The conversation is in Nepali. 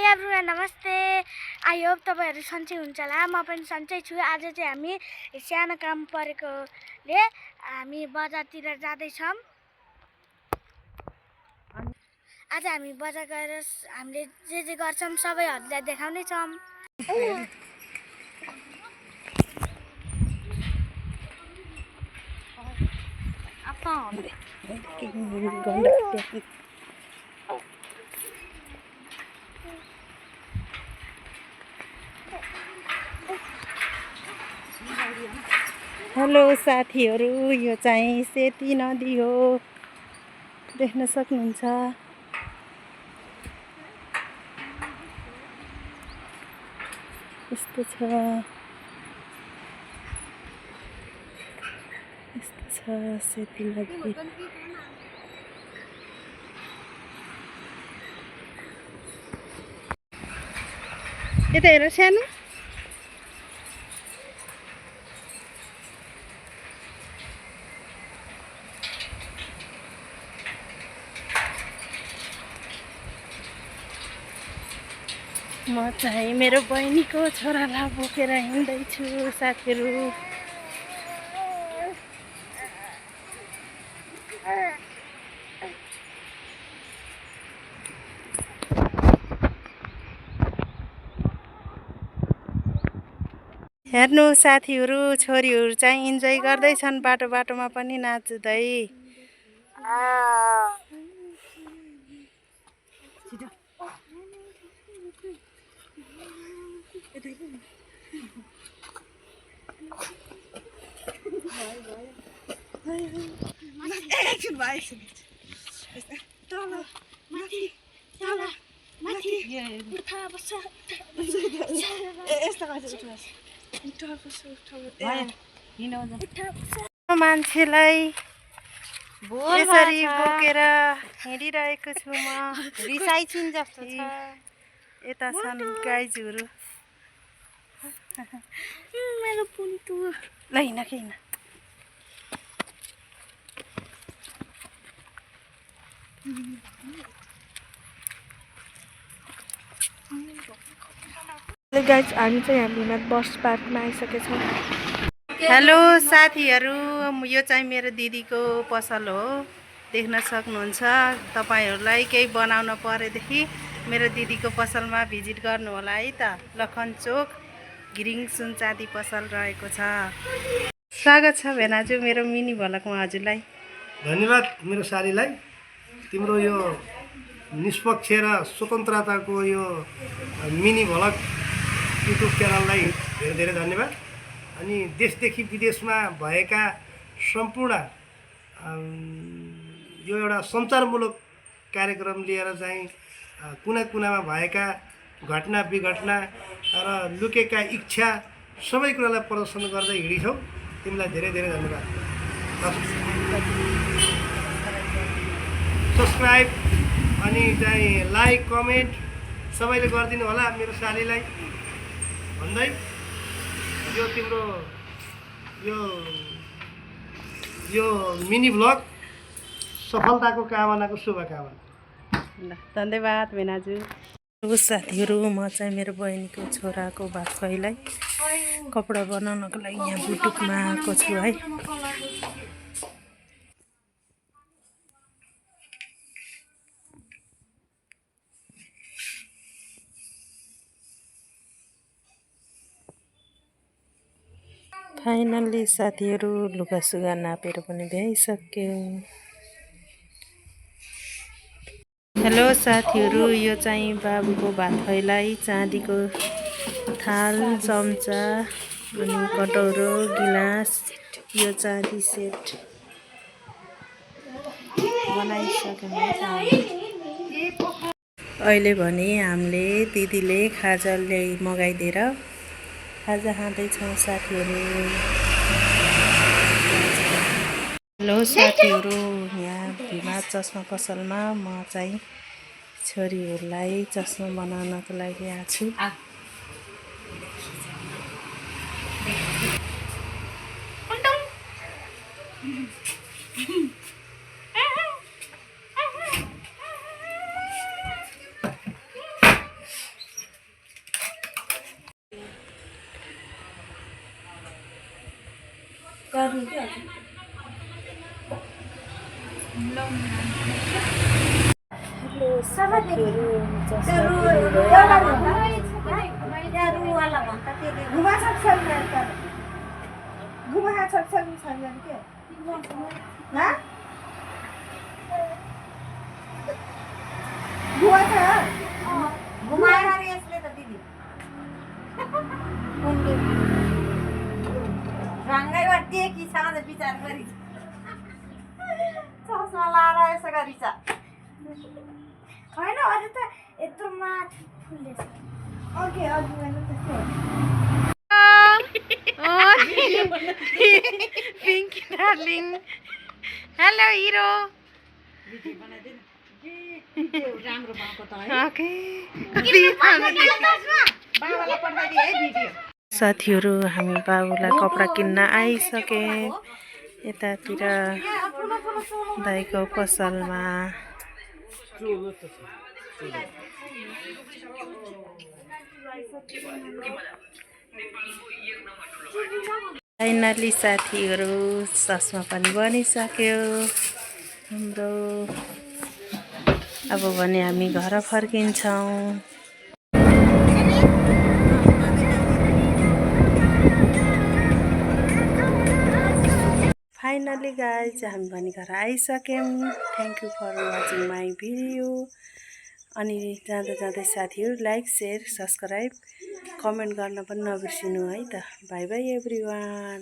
एभ्रिवान नमस्ते। आई होप तपाईहरु सन्चै हुन्छ होला। म पनि सन्चै छु। आज चाहिँ हामी सानो काम परेकोले हामी बजारतिर जाँदै छौं। आज हामी बजार गएर हामीले जे गर्छौं सबैहरुलाई देखाउने छौं। हेलो साथीहरु, यो चाहिँ सेती नदी हो, देख्न सक्नुहुन्छ। यस्तो छ सेती नदी। यता हेर सानो। म चाहिँ मेरो बहिनीको छोरालाई बोकेर हिँड्दैछु साथीहरु। हेर्नु साथीहरु, छोरीहरु चाहिँ इन्जोय गर्दैछन् बाटोमा पनि नाच्दै। मान्छेलाई यसरी बोकेर हिँडिरहेको छु म। रिसाइछिन जस्तो छ। यता छन् गाइजहरु। मेरो पुन्तु ल हिँड के हिँड। गाइज हामी चाहिँ हामीमा बस पार्कमा आइसकेछौँ। हेलो साथीहरु, यो चाहिँ मेरो दिदीको पसल हो, देख्न सक्नुहुन्छ। तपाईहरुलाई केही बनाउन परेदेखि मेरो दिदीको पसलमा भिजिट गर्नु होला है त। लखनचोक घिरिङ सुनचाँदी पसल रहेको छ। स्वागत छ भेनाजु मेरो मिनी भ्लगमा हजुरलाई। धन्यवाद मेरो सालीलाई। तिम्रो यो निष्पक्ष र स्वतन्त्रताको यो मिनी भ्लग युट्युब च्यानललाई धेरै धेरै धन्यवाद। अनि देशदेखि विदेशमा भएका सम्पूर्ण यो एउटा सञ्चारमूलक कार्यक्रम लिएर चाहिँ कुना कुनामा भएका घटना विघटना र लुकेका इच्छा सबै कुरालाई प्रदर्शन गर्दै हिँडिछौ। तिमीलाई धेरै धेरै धन्यवाद। सब्सक्राइब अनि चाहिँ लाइक कमेन्ट सबैले गरिदिनु होला मेरो सालीलाई भन्दै यो तिम्रो यो मिनी भ्लग सफलताको कामनाको शुभकामना। धन्यवाद भेनाजु। साथीहरु, म चाहिँ मेरो बहिनीको छोराको भाइलाई कपडा बनाउनको लागि यहाँ बुटुकमा आएको छु है। फाइनल्ली साथीहरु, लुगासुगा नापेर पनि भ्याइसक्यो। हेलो साथीहरु, यो चाहिँ बाबुको भात खुवाइलाई चाँदीको थाल, चम्चा अनि कटौरो, गिलास, यो चाँदी सेट बनाइसक्यौँ है। अहिले भने हामीले दिदीले खाजा मगाइदिएर खाजा खाँदैछौँ साथीहरु। हेलो साथीहरु, यहाँ भिमा चस्मा पसलमा म चाहिँ छोरीहरुलाई चस्मा बनाउनको लागि आएको छु। रंगाई वाटते की साँझ विचार गरी चस्मा लाएर यसो गरी छ होइन अझ त यत्रो माथि फुल्दैछ पिङ्की डार्लिङ हेलो हिरो साथीहरू हामी बाबुलाई कपडा किन्न आइसके यतातिर दाइको पसलमा फाइनली साथीहरू चस्मा पनि बनिसक्यो हाम्रो अब भने हामी घर फर्किन्छौँ फाइनली गाइज हामी पनि घर आइसक्यौँ thank you for watching my video अनि जाँदा जाँदै साथीहरू लाइक सेयर सब्सक्राइब कमेन्ट गर्न पनि नबिर्सिनु है त बाई बाई एभ्रिवान।